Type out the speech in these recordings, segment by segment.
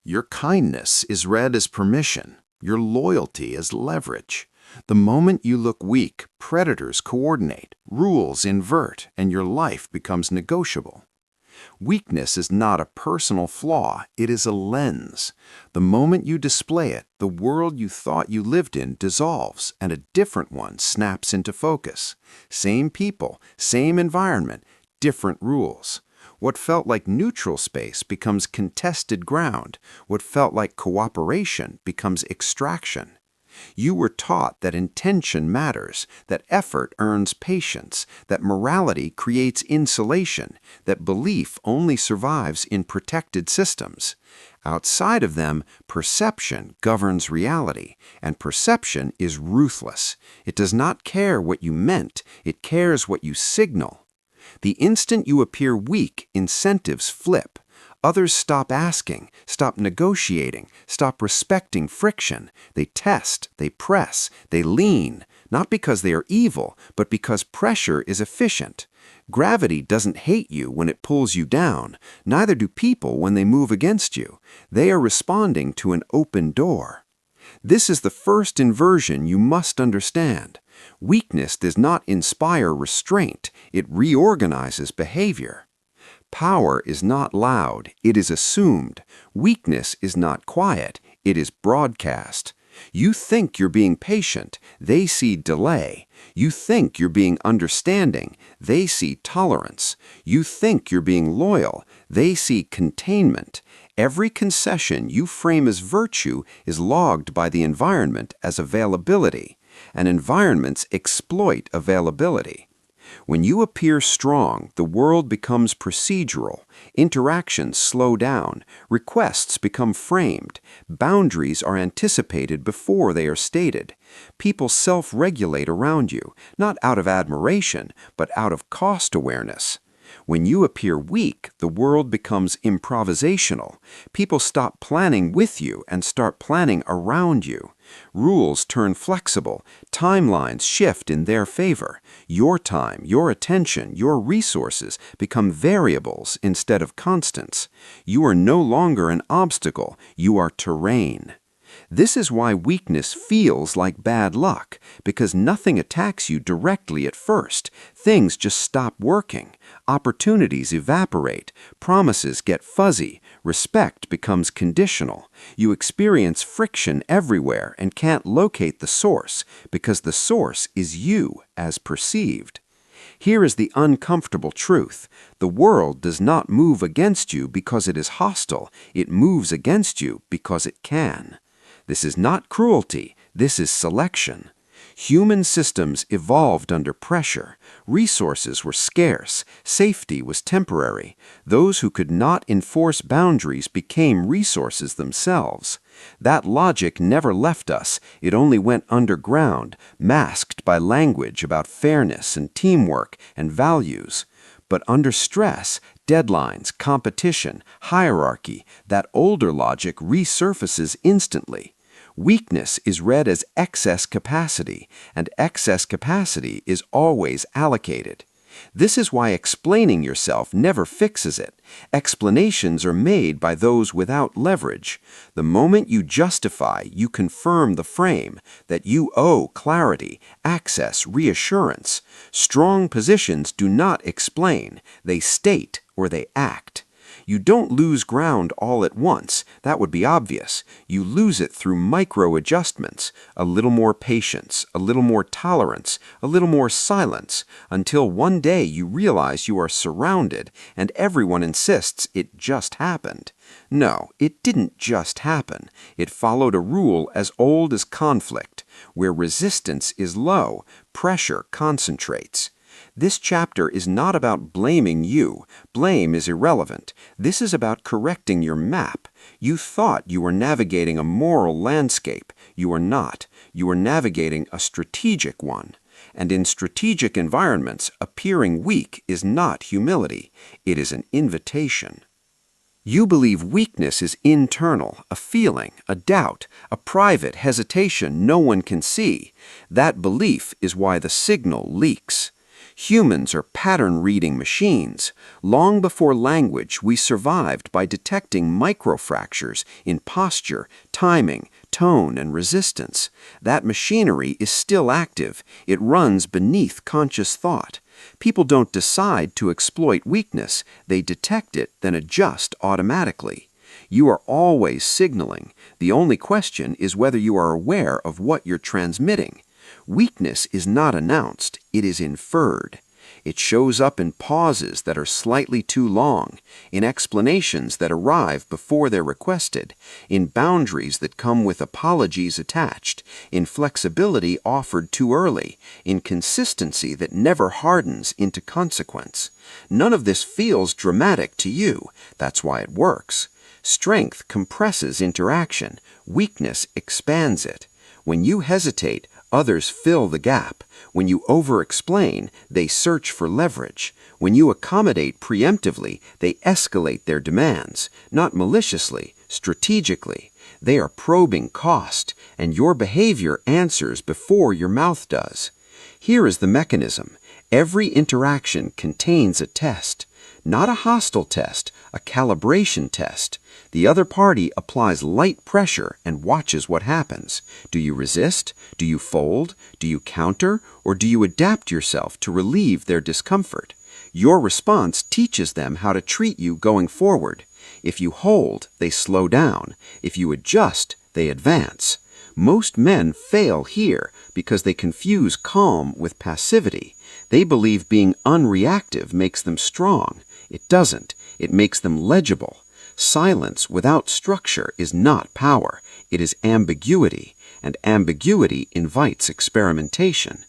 Your kindness is read as permission, your loyalty as leverage. The moment you look weak, predators coordinate, rules invert, and your life becomes negotiable. Weakness is not a personal flaw, it is a lens. The moment you display it, the world you thought you lived in dissolves and a different one snaps into focus. Same people, same environment, different rules. What felt like neutral space becomes contested ground. What felt like cooperation becomes extraction. You were taught that intention matters, that effort earns patience, that morality creates insulation, that belief only survives in protected systems. Outside of them, perception governs reality, and perception is ruthless. It does not care what you meant, it cares what you signal. The instant you appear weak, incentives flip. Others stop asking, stop negotiating, stop respecting friction. They test, they press, they lean, not because they are evil, but because pressure is efficient. Gravity doesn't hate you when it pulls you down. Neither do people when they move against you. They are responding to an open door. This is the first inversion you must understand. Weakness does not inspire restraint, it reorganizes behavior. Power is not loud, it is assumed. Weakness is not quiet, it is broadcast. You think you're being patient, they see delay. You think you're being understanding, they see tolerance. You think you're being loyal, they see containment. Every concession you frame as virtue is logged by the environment as availability, and environments exploit availability. When you appear strong, the world becomes procedural. Interactions slow down. Requests become framed. Boundaries are anticipated before they are stated. People self-regulate around you, not out of admiration, but out of cost awareness. When you appear weak, the world becomes improvisational. People stop planning with you and start planning around you. Rules turn flexible. Timelines shift in their favor. Your time, your attention, your resources become variables instead of constants. You are no longer an obstacle. You are terrain. This is why weakness feels like bad luck, because nothing attacks you directly at first. Things just stop working. Opportunities evaporate. Promises get fuzzy. Respect becomes conditional. You experience friction everywhere and can't locate the source, because the source is you as perceived. Here is the uncomfortable truth. The world does not move against you because it is hostile. It moves against you because it can. This is not cruelty, this is selection. Human systems evolved under pressure. Resources were scarce. Safety was temporary. Those who could not enforce boundaries became resources themselves. That logic never left us. It only went underground, masked by language about fairness and teamwork and values. But under stress, deadlines, competition, hierarchy, that older logic resurfaces instantly. Weakness is read as excess capacity, and excess capacity is always allocated. This is why explaining yourself never fixes it. Explanations are made by those without leverage. The moment you justify, you confirm the frame, that you owe clarity, access, reassurance. Strong positions do not explain, they state or they act. You don't lose ground all at once. That would be obvious. You lose it through micro-adjustments, a little more patience, a little more tolerance, a little more silence, until one day you realize you are surrounded and everyone insists it just happened. No, it didn't just happen. It followed a rule as old as conflict. Where resistance is low, pressure concentrates. This chapter is not about blaming you. Blame is irrelevant. This is about correcting your map. You thought you were navigating a moral landscape. You are not. You are navigating a strategic one. And in strategic environments, appearing weak is not humility. It is an invitation. You believe weakness is internal, a feeling, a doubt, a private hesitation no one can see. That belief is why the signal leaks. Humans are pattern-reading machines. Long before language, we survived by detecting microfractures in posture, timing, tone, and resistance. That machinery is still active. It runs beneath conscious thought. People don't decide to exploit weakness. They detect it, then adjust automatically. You are always signaling. The only question is whether you are aware of what you're transmitting. Weakness is not announced, it is inferred. It shows up in pauses that are slightly too long, in explanations that arrive before they're requested, in boundaries that come with apologies attached, in flexibility offered too early, in consistency that never hardens into consequence. None of this feels dramatic to you. That's why it works. Strength compresses interaction. Weakness expands it. When you hesitate, others fill the gap. When you over-explain, they search for leverage. When you accommodate preemptively, they escalate their demands, not maliciously, strategically. They are probing cost, and your behavior answers before your mouth does. Here is the mechanism. Every interaction contains a test. Not a hostile test, a calibration test. The other party applies light pressure and watches what happens. Do you resist? Do you fold? Do you counter? Or do you adapt yourself to relieve their discomfort? Your response teaches them how to treat you going forward. If you hold, they slow down. If you adjust, they advance. Most men fail here because they confuse calm with passivity. They believe being unreactive makes them strong. It doesn't. It makes them legible. Silence without structure is not power. It is ambiguity, and ambiguity invites experimentation.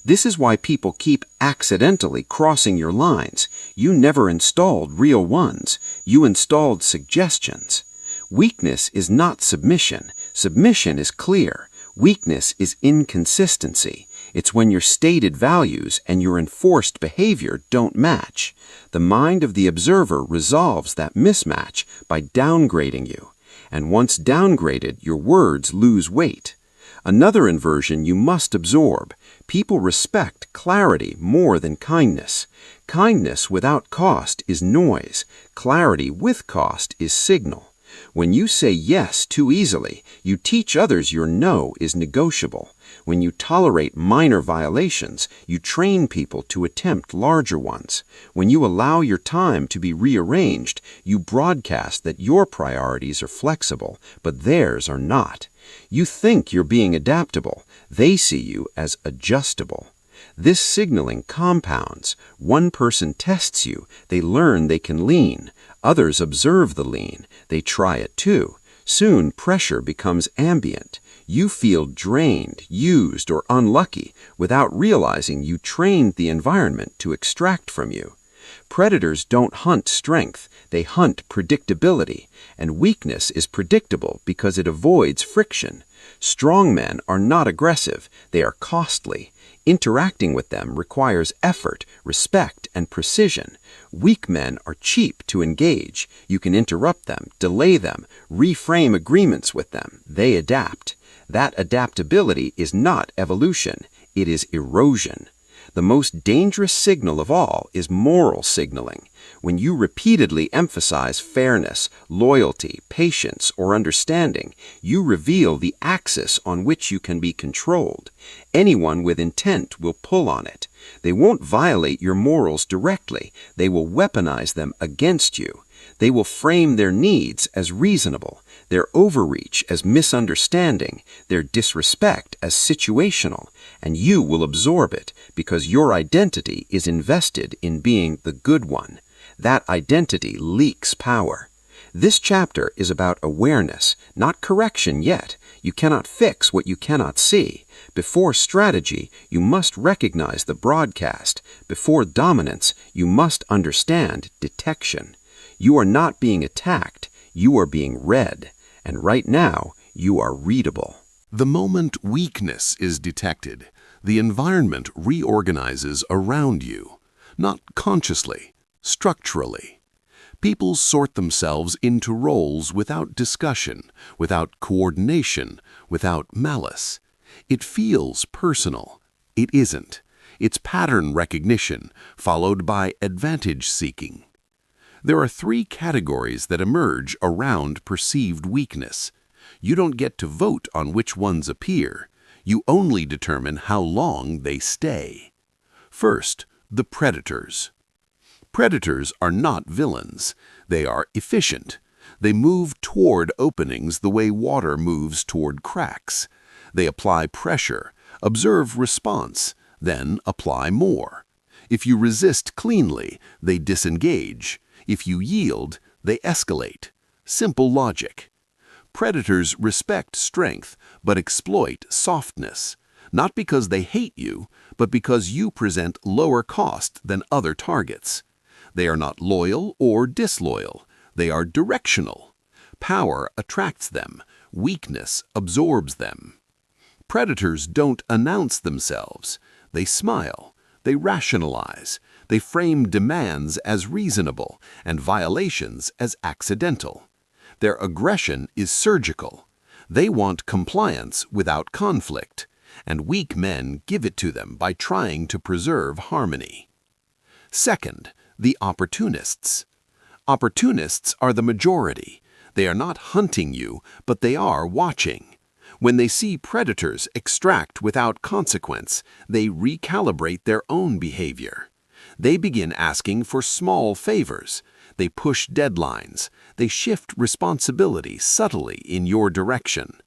This is why people keep accidentally crossing your lines. You never installed real ones. You installed suggestions. Weakness is not submission. Submission is clear. Weakness is inconsistency. It's when your stated values and your enforced behavior don't match. The mind of the observer resolves that mismatch by downgrading you. And once downgraded, your words lose weight. Another inversion you must absorb. People respect clarity more than kindness. Kindness without cost is noise. Clarity with cost is signal. When you say yes too easily, you teach others your no is negotiable. When you tolerate minor violations, you train people to attempt larger ones. When you allow your time to be rearranged, you broadcast that your priorities are flexible, but theirs are not. You think you're being adaptable. They see you as adjustable. This signaling compounds. One person tests you. They learn they can lean. Others observe the lean. They try it too. Soon pressure becomes ambient. You feel drained, used, or unlucky without realizing you trained the environment to extract from you. Predators don't hunt strength, they hunt predictability, and weakness is predictable because it avoids friction. Strong men are not aggressive, they are costly. Interacting with them requires effort, respect, and precision. Weak men are cheap to engage. You can interrupt them, delay them, reframe agreements with them. They adapt. That adaptability is not evolution, it is erosion. The most dangerous signal of all is moral signaling. When you repeatedly emphasize fairness, loyalty, patience, or understanding, you reveal the axis on which you can be controlled. Anyone with intent will pull on it. They won't violate your morals directly. They will weaponize them against you. They will frame their needs as reasonable, their overreach as misunderstanding, their disrespect as situational, and you will absorb it because your identity is invested in being the good one. That identity leaks power. This chapter is about awareness, not correction yet. You cannot fix what you cannot see. Before strategy, you must recognize the broadcast. Before dominance, you must understand detection. You are not being attacked, you are being read. And right now, you are readable. The moment weakness is detected, the environment reorganizes around you, not consciously, structurally. People sort themselves into roles without discussion, without coordination, without malice. It feels personal. It isn't. It's pattern recognition, followed by advantage seeking. There are three categories that emerge around perceived weakness. You don't get to vote on which ones appear. You only determine how long they stay. First, the predators. Predators are not villains. They are efficient. They move toward openings the way water moves toward cracks. They apply pressure, observe response, then apply more. If you resist cleanly, they disengage. If you yield, they escalate. Simple logic. Predators respect strength, but exploit softness. Not because they hate you, but because you present lower cost than other targets. They are not loyal or disloyal. They are directional. Power attracts them. Weakness absorbs them. Predators don't announce themselves. They smile. They rationalize. They frame demands as reasonable and violations as accidental. Their aggression is surgical. They want compliance without conflict, and weak men give it to them by trying to preserve harmony. Second, the opportunists. Opportunists are the majority. They are not hunting you, but they are watching. When they see predators extract without consequence, they recalibrate their own behavior. They begin asking for small favors. They push deadlines. They shift responsibility subtly in your direction.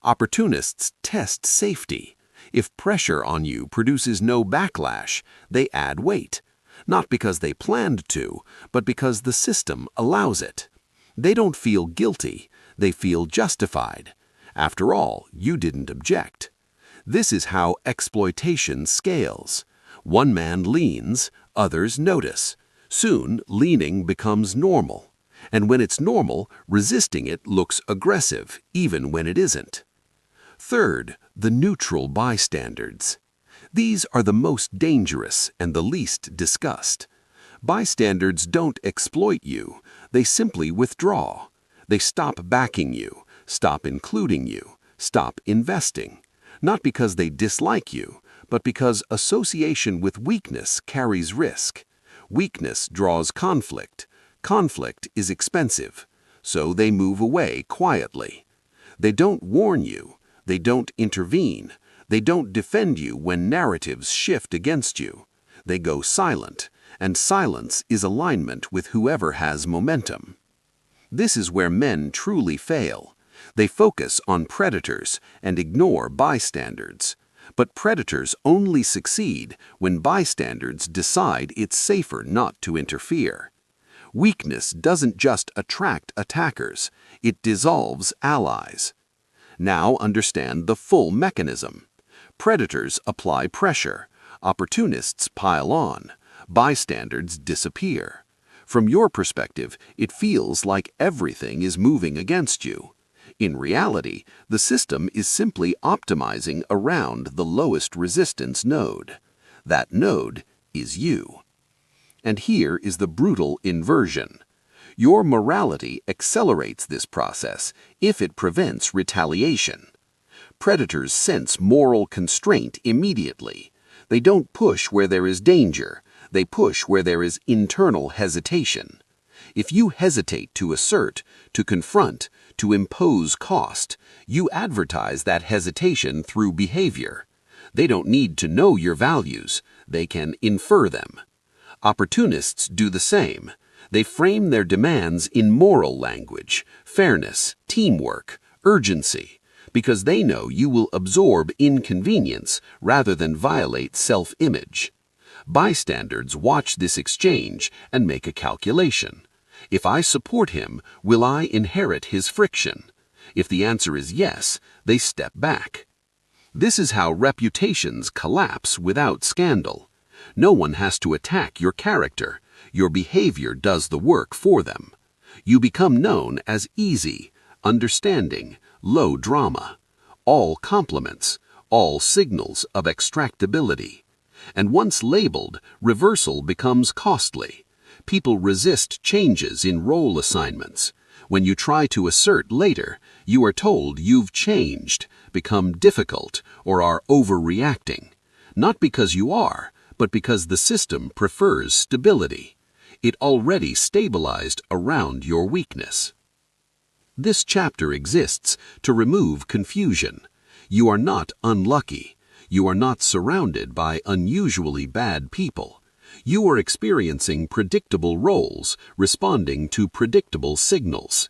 Opportunists test safety. If pressure on you produces no backlash, they add weight. Not because they planned to, but because the system allows it. They don't feel guilty. They feel justified. After all, you didn't object. This is how exploitation scales. One man leans, others notice. Soon, leaning becomes normal. And when it's normal, resisting it looks aggressive, even when it isn't. Third, the neutral bystanders. These are the most dangerous and the least discussed. Bystanders don't exploit you. They simply withdraw. They stop backing you, stop including you, stop investing. Not because they dislike you, but because association with weakness carries risk. Weakness draws conflict. Conflict is expensive, so they move away quietly. They don't warn you. They don't intervene. They don't defend you when narratives shift against you. They go silent, and silence is alignment with whoever has momentum. This is where men truly fail. They focus on predators and ignore bystanders. But predators only succeed when bystanders decide it's safer not to interfere. Weakness doesn't just attract attackers, it dissolves allies. Now understand the full mechanism. Predators apply pressure, opportunists pile on, bystanders disappear. From your perspective, it feels like everything is moving against you. In reality, the system is simply optimizing around the lowest resistance node. That node is you. And here is the brutal inversion. Your morality accelerates this process if it prevents retaliation. Predators sense moral constraint immediately. They don't push where there is danger. They push where there is internal hesitation. If you hesitate to assert, to confront, to impose cost, you advertise that hesitation through behavior. They don't need to know your values. They can infer them. Opportunists do the same. They frame their demands in moral language, fairness, teamwork, urgency, because they know you will absorb inconvenience rather than violate self-image. Bystanders watch this exchange and make a calculation. If I support him, will I inherit his friction? If the answer is yes, they step back. This is how reputations collapse without scandal. No one has to attack your character. Your behavior does the work for them. You become known as easy, understanding, low drama. All compliments, all signals of extractability. And once labeled, reversal becomes costly. People resist changes in role assignments. When you try to assert later, you are told you've changed, become difficult, or are overreacting. Not because you are, but because the system prefers stability. It already stabilized around your weakness. This chapter exists to remove confusion. You are not unlucky. You are not surrounded by unusually bad people. You are experiencing predictable roles, responding to predictable signals.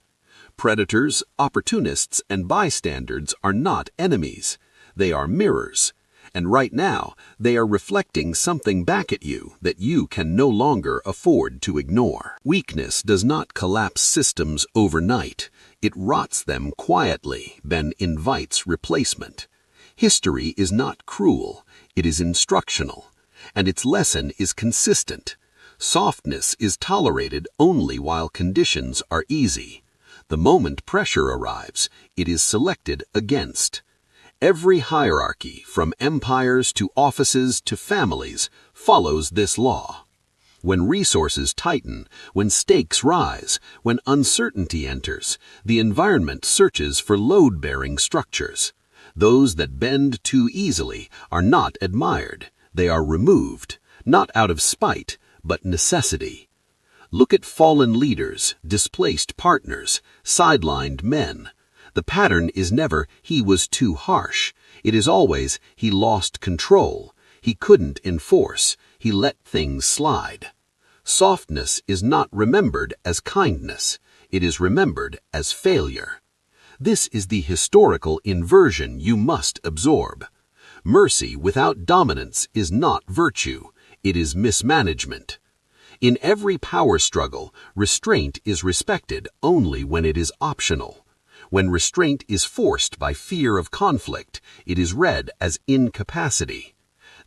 Predators, opportunists, and bystanders are not enemies. They are mirrors. And right now, they are reflecting something back at you that you can no longer afford to ignore. Weakness does not collapse systems overnight. It rots them quietly, then invites replacement. History is not cruel, it is instructional, and its lesson is consistent. Softness is tolerated only while conditions are easy. The moment pressure arrives, it is selected against. Every hierarchy, from empires to offices to families, follows this law. When resources tighten, when stakes rise, when uncertainty enters, the environment searches for load-bearing structures. Those that bend too easily are not admired. They are removed, not out of spite, but necessity. Look at fallen leaders, displaced partners, sidelined men. The pattern is never, he was too harsh. It is always, he lost control. He couldn't enforce. He let things slide. Softness is not remembered as kindness. It is remembered as failure. This is the historical inversion you must absorb. Mercy without dominance is not virtue. It is mismanagement. In every power struggle, restraint is respected only when it is optional. When restraint is forced by fear of conflict, it is read as incapacity.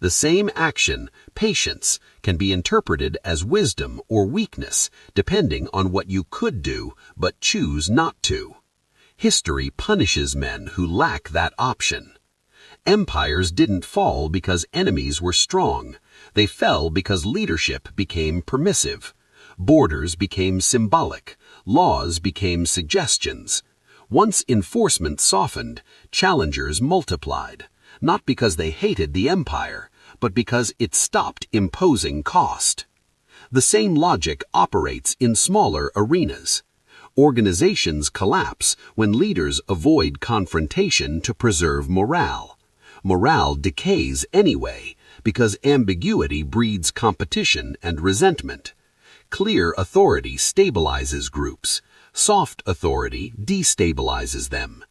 The same action, patience, can be interpreted as wisdom or weakness, depending on what you could do but choose not to. History punishes men who lack that option. Empires didn't fall because enemies were strong. They fell because leadership became permissive. Borders became symbolic. Laws became suggestions. Once enforcement softened, challengers multiplied, not because they hated the empire, but because it stopped imposing cost. The same logic operates in smaller arenas. Organizations collapse when leaders avoid confrontation to preserve morale. Morale decays anyway, because ambiguity breeds competition and resentment. Clear authority stabilizes groups. Soft authority destabilizes them.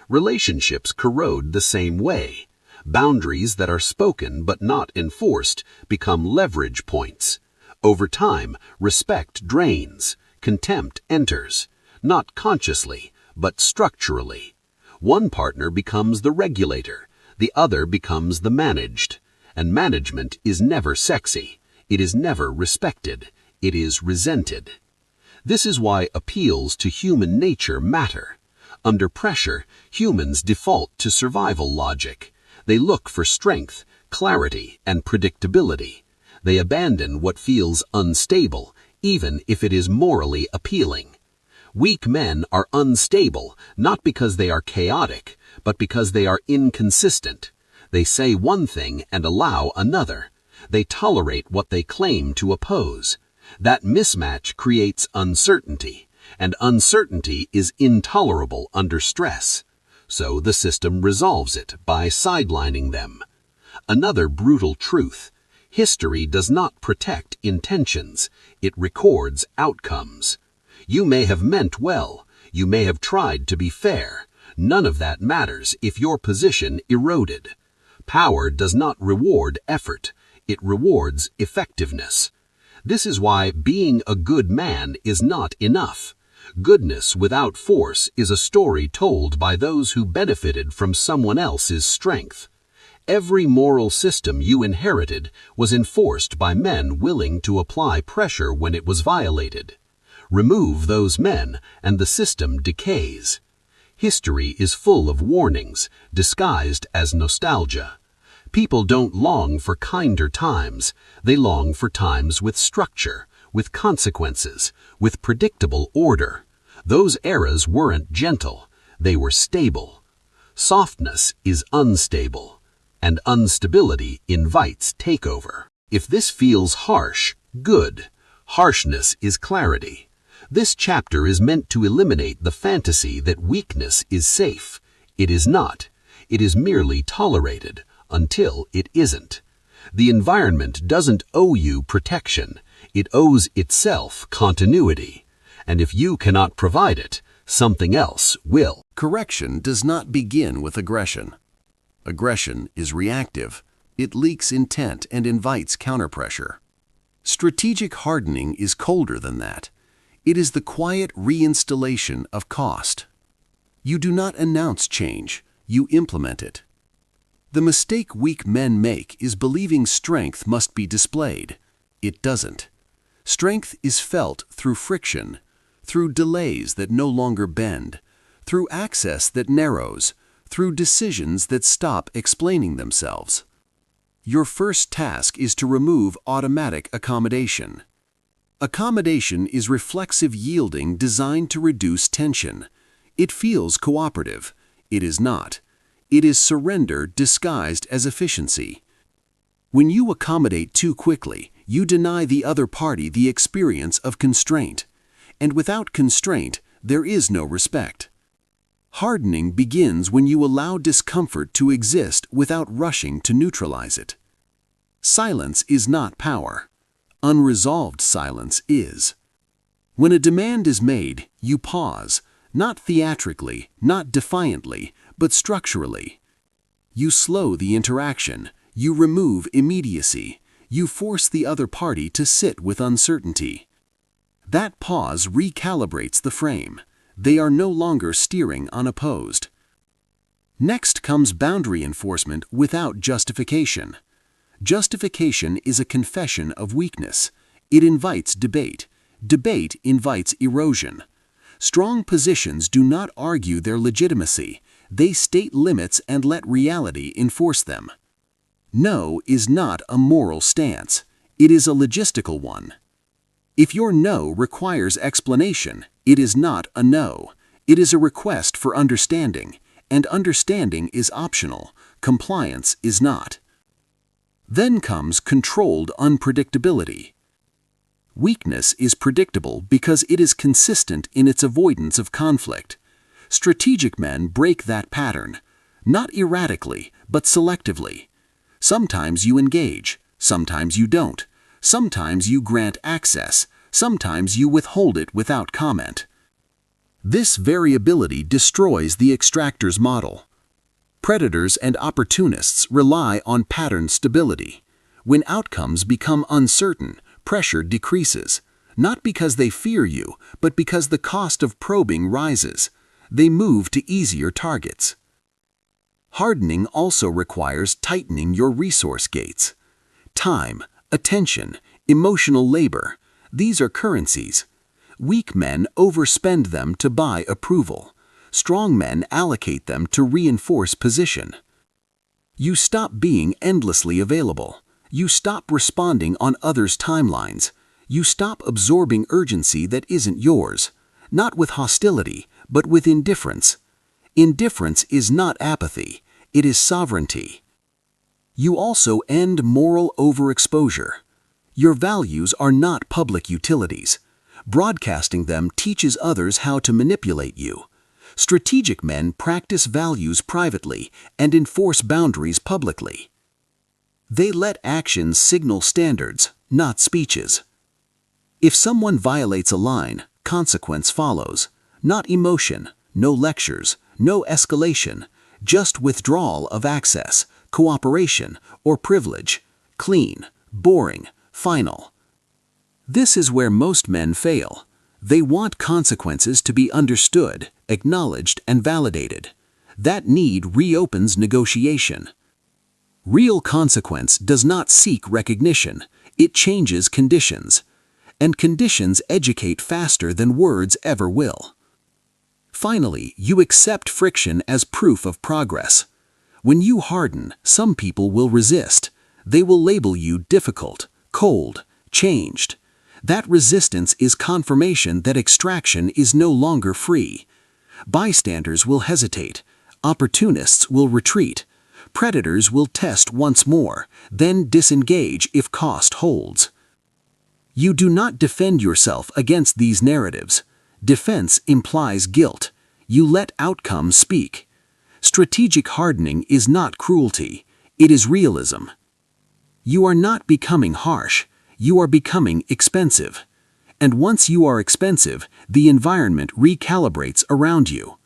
Relationships corrode the same way. Boundaries that are spoken but not enforced become leverage points. Over time, respect drains. Contempt enters, not consciously, but structurally. One partner becomes the regulator, the other becomes the managed. And management is never sexy. It is never respected. It is resented. This is why appeals to human nature matter. Under pressure, humans default to survival logic. They look for strength, clarity, and predictability. They abandon what feels unstable, even if it is morally appealing. Weak men are unstable, not because they are chaotic, but because they are inconsistent. They say one thing and allow another. They tolerate what they claim to oppose. That mismatch creates uncertainty, and uncertainty is intolerable under stress. So the system resolves it by sidelining them. Another brutal truth: history does not protect intentions, it records outcomes. You may have meant well, you may have tried to be fair. None of that matters if your position eroded. Power does not reward effort, it rewards effectiveness. This is why being a good man is not enough. Goodness without force is a story told by those who benefited from someone else's strength. Every moral system you inherited was enforced by men willing to apply pressure when it was violated. Remove those men, and the system decays. History is full of warnings, disguised as nostalgia. People don't long for kinder times. They long for times with structure, with consequences, with predictable order. Those eras weren't gentle. They were stable. Softness is unstable. and instability invites takeover. If this feels harsh, good. Harshness is clarity. This chapter is meant to eliminate the fantasy that weakness is safe. It is not. It is merely tolerated until it isn't. The environment doesn't owe you protection. It owes itself continuity. And if you cannot provide it, something else will. Correction does not begin with aggression. Aggression is reactive. It leaks intent and invites counterpressure. Strategic hardening is colder than that. It is the quiet reinstallation of cost. You do not announce change, you implement it. The mistake weak men make is believing strength must be displayed. It doesn't. Strength is felt through friction, through delays that no longer bend, through access that narrows, through decisions that stop explaining themselves. Your first task is to remove automatic accommodation. Accommodation is reflexive yielding designed to reduce tension. It feels cooperative. It is not. It is surrender disguised as efficiency. When you accommodate too quickly, you deny the other party the experience of constraint. And without constraint, there is no respect. Hardening begins when you allow discomfort to exist without rushing to neutralize it. Silence is not power. Unresolved silence is. When a demand is made, you pause, not theatrically, not defiantly, but structurally. You slow the interaction, you remove immediacy, you force the other party to sit with uncertainty. That pause recalibrates the frame. They are no longer steering unopposed. Next comes boundary enforcement without justification. Justification is a confession of weakness. It invites debate. Debate invites erosion. Strong positions do not argue their legitimacy. They state limits and let reality enforce them. No is not a moral stance. It is a logistical one. If your no requires explanation, it is not a no. It is a request for understanding, and understanding is optional. Compliance is not. Then comes controlled unpredictability. Weakness is predictable because it is consistent in its avoidance of conflict. Strategic men break that pattern, not erratically, but selectively. Sometimes you engage, sometimes you don't. Sometimes you grant access, sometimes you withhold it without comment. This variability destroys the extractor's model. Predators and opportunists rely on pattern stability. When outcomes become uncertain, pressure decreases, not because they fear you, but because the cost of probing rises. They move to easier targets. Hardening also requires tightening your resource gates. Time, attention, emotional labor, these are currencies. Weak men overspend them to buy approval. Strong men allocate them to reinforce position. You stop being endlessly available. You stop responding on others' timelines. You stop absorbing urgency that isn't yours, not with hostility, but with indifference. Indifference is not apathy, it is sovereignty. You also end moral overexposure. Your values are not public utilities. Broadcasting them teaches others how to manipulate you. Strategic men practice values privately and enforce boundaries publicly. They let actions signal standards, not speeches. If someone violates a line, consequence follows. Not emotion, no lectures, no escalation, just withdrawal of access, cooperation, or privilege. Clean, boring, final. This is where most men fail. They want consequences to be understood, acknowledged, and validated. That need reopens negotiation. Real consequence does not seek recognition. It changes conditions. And conditions educate faster than words ever will. Finally, you accept friction as proof of progress. When you harden, some people will resist. They will label you difficult, cold, changed. That resistance is confirmation that extraction is no longer free. Bystanders will hesitate. Opportunists will retreat. Predators will test once more, then disengage if cost holds. You do not defend yourself against these narratives. Defense implies guilt. You let outcomes speak. Strategic hardening is not cruelty, it is realism. You are not becoming harsh, you are becoming expensive. And once you are expensive, the environment recalibrates around you.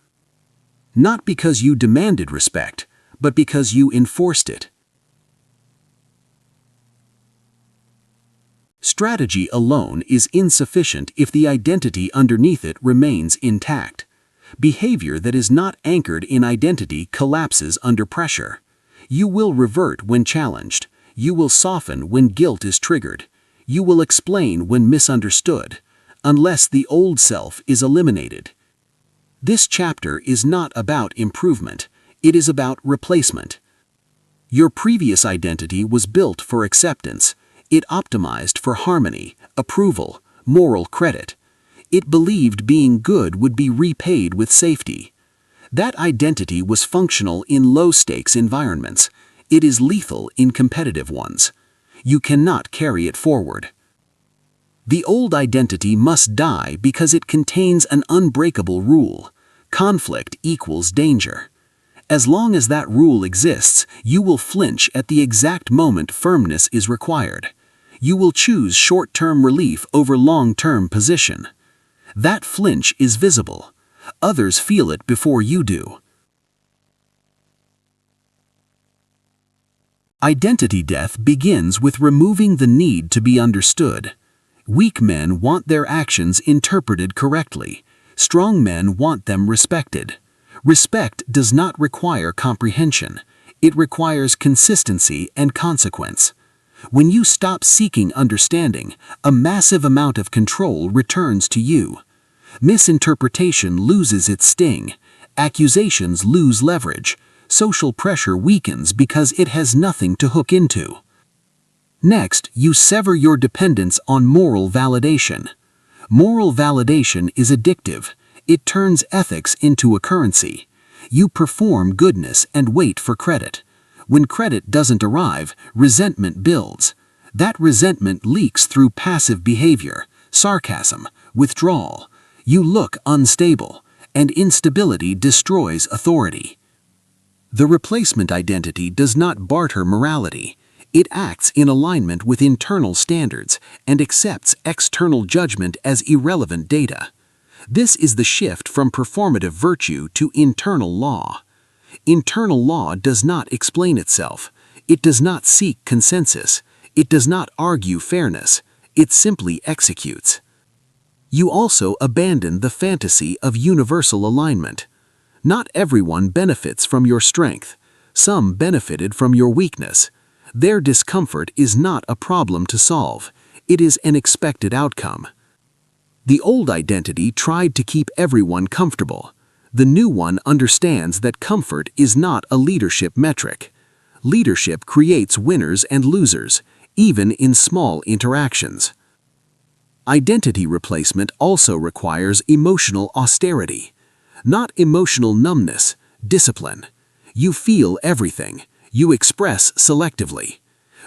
Not because you demanded respect, but because you enforced it. Strategy alone is insufficient if the identity underneath it remains intact. Behavior that is not anchored in identity collapses under pressure. You will revert when challenged. You will soften when guilt is triggered. You will explain when misunderstood, unless the old self is eliminated. This chapter is not about improvement, it is about replacement. Your previous identity was built for acceptance. It optimized for harmony, approval, moral credit. It believed being good would be repaid with safety. That identity was functional in low-stakes environments. It is lethal in competitive ones. You cannot carry it forward. The old identity must die because it contains an unbreakable rule. Conflict equals danger. As long as that rule exists, you will flinch at the exact moment firmness is required. You will choose short-term relief over long-term position. That flinch is visible. Others feel it before you do. Identity death begins with removing the need to be understood. Weak men want their actions interpreted correctly. Strong men want them respected. Respect does not require comprehension. It requires consistency and consequence. When you stop seeking understanding, a massive amount of control returns to you. Misinterpretation loses its sting. Accusations lose leverage. Social pressure weakens because it has nothing to hook into. Next, you sever your dependence on moral validation. Moral validation is addictive. It turns ethics into a currency. You perform goodness and wait for credit. When credit doesn't arrive, resentment builds. That resentment leaks through passive behavior, sarcasm, withdrawal. You look unstable, and instability destroys authority. The replacement identity does not barter morality. It acts in alignment with internal standards and accepts external judgment as irrelevant data. This is the shift from performative virtue to internal law. Internal law does not explain itself. It does not seek consensus. It does not argue fairness. It simply executes. You also abandon the fantasy of universal alignment. Not everyone benefits from your strength. Some benefited from your weakness. Their discomfort is not a problem to solve. It is an expected outcome. The old identity tried to keep everyone comfortable. The new one understands that comfort is not a leadership metric. Leadership creates winners and losers, even in small interactions. Identity replacement also requires emotional austerity. Not emotional numbness, discipline. You feel everything. You express selectively.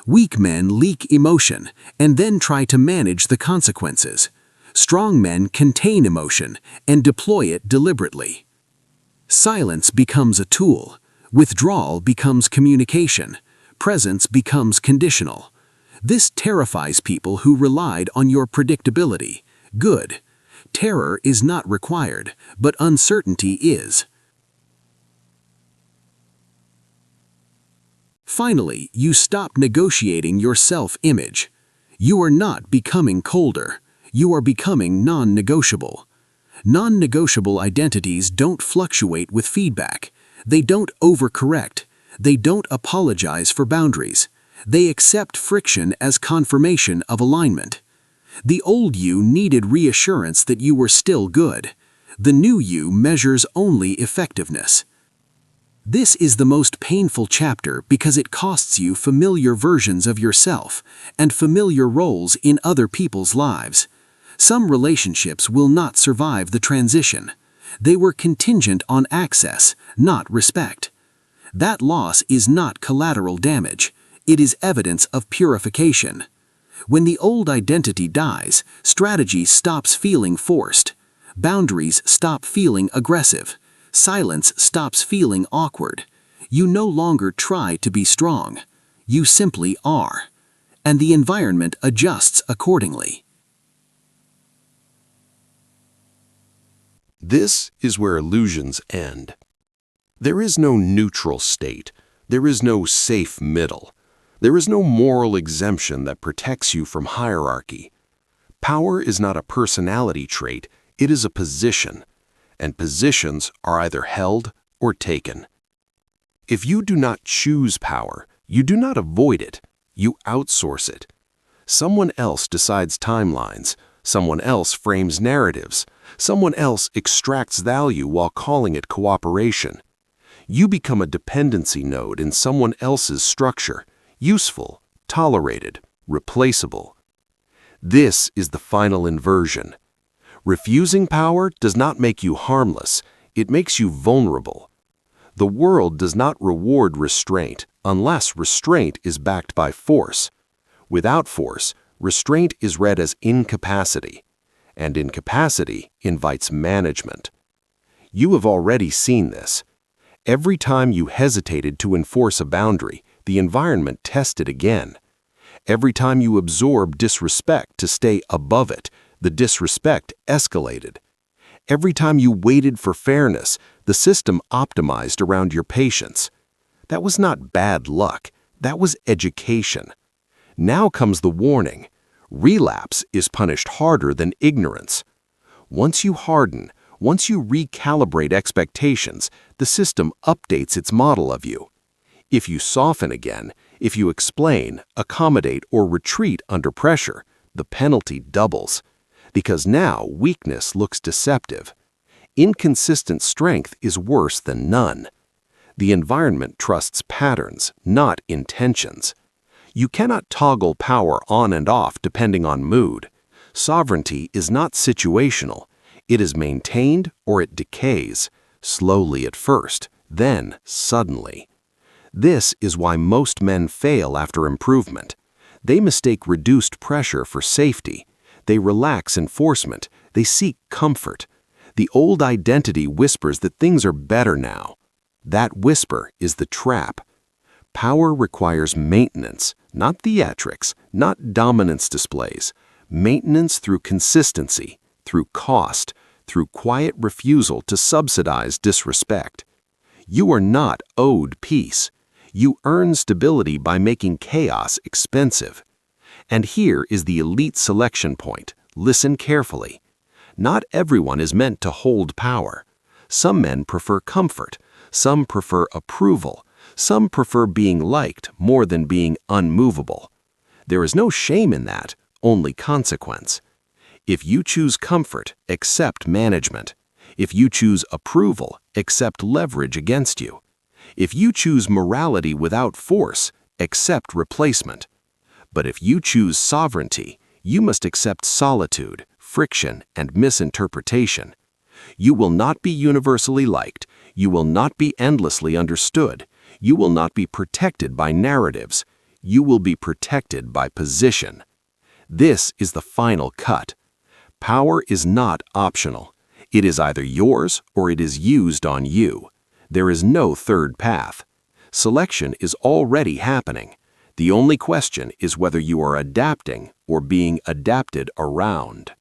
Weak men leak emotion and then try to manage the consequences. Strong men contain emotion and deploy it deliberately. Silence becomes a tool. Withdrawal becomes communication. Presence becomes conditional. This terrifies people who relied on your predictability. Good. Terror is not required, but uncertainty is. Finally, you stop negotiating your self-image. You are not becoming colder. You are becoming non-negotiable. Non-negotiable identities don't fluctuate with feedback. They don't overcorrect. They don't apologize for boundaries. They accept friction as confirmation of alignment. The old you needed reassurance that you were still good. The new you measures only effectiveness. This is the most painful chapter because it costs you familiar versions of yourself and familiar roles in other people's lives. Some relationships will not survive the transition. They were contingent on access, not respect. That loss is not collateral damage. It is evidence of purification. When the old identity dies, strategy stops feeling forced. Boundaries stop feeling aggressive. Silence stops feeling awkward. You no longer try to be strong. You simply are. And the environment adjusts accordingly. This is where illusions end. There is no neutral state. There is no safe middle. There is no moral exemption that protects you from hierarchy. Power is not a personality trait, it is a position, and positions are either held or taken. If you do not choose power, you do not avoid it, you outsource it. Someone else decides timelines, someone else frames narratives, someone else extracts value while calling it cooperation. You become a dependency node in someone else's structure, useful, tolerated, replaceable. This is the final inversion. Refusing power does not make you harmless, it makes you vulnerable. The world does not reward restraint unless restraint is backed by force. Without force, restraint is read as incapacity, and incapacity invites management. You have already seen this. Every time you hesitated to enforce a boundary, the environment tested again. Every time you absorbed disrespect to stay above it, the disrespect escalated. Every time you waited for fairness, the system optimized around your patience. That was not bad luck, that was education. Now comes the warning. Relapse is punished harder than ignorance. Once you harden, once you recalibrate expectations, the system updates its model of you. If you soften again, if you explain, accommodate, or retreat under pressure, the penalty doubles. Because now weakness looks deceptive. Inconsistent strength is worse than none. The environment trusts patterns, not intentions. You cannot toggle power on and off depending on mood. Sovereignty is not situational. It is maintained or it decays, slowly at first, then suddenly. This is why most men fail after improvement. They mistake reduced pressure for safety. They relax enforcement. They seek comfort. The old identity whispers that things are better now. That whisper is the trap. Power requires maintenance, not theatrics, not dominance displays. Maintenance through consistency, through cost, through quiet refusal to subsidize disrespect. You are not owed peace. You earn stability by making chaos expensive. And here is the elite selection point. Listen carefully. Not everyone is meant to hold power. Some men prefer comfort. Some prefer approval. Some prefer being liked more than being unmovable. There is no shame in that, only consequence. If you choose comfort, accept management. If you choose approval, accept leverage against you. If you choose morality without force, accept replacement. But if you choose sovereignty, you must accept solitude, friction, and misinterpretation. You will not be universally liked. You will not be endlessly understood. You will not be protected by narratives. You will be protected by position. This is the final cut. Power is not optional. It is either yours or it is used on you. There is no third path. Selection is already happening. The only question is whether you are adapting or being adapted around.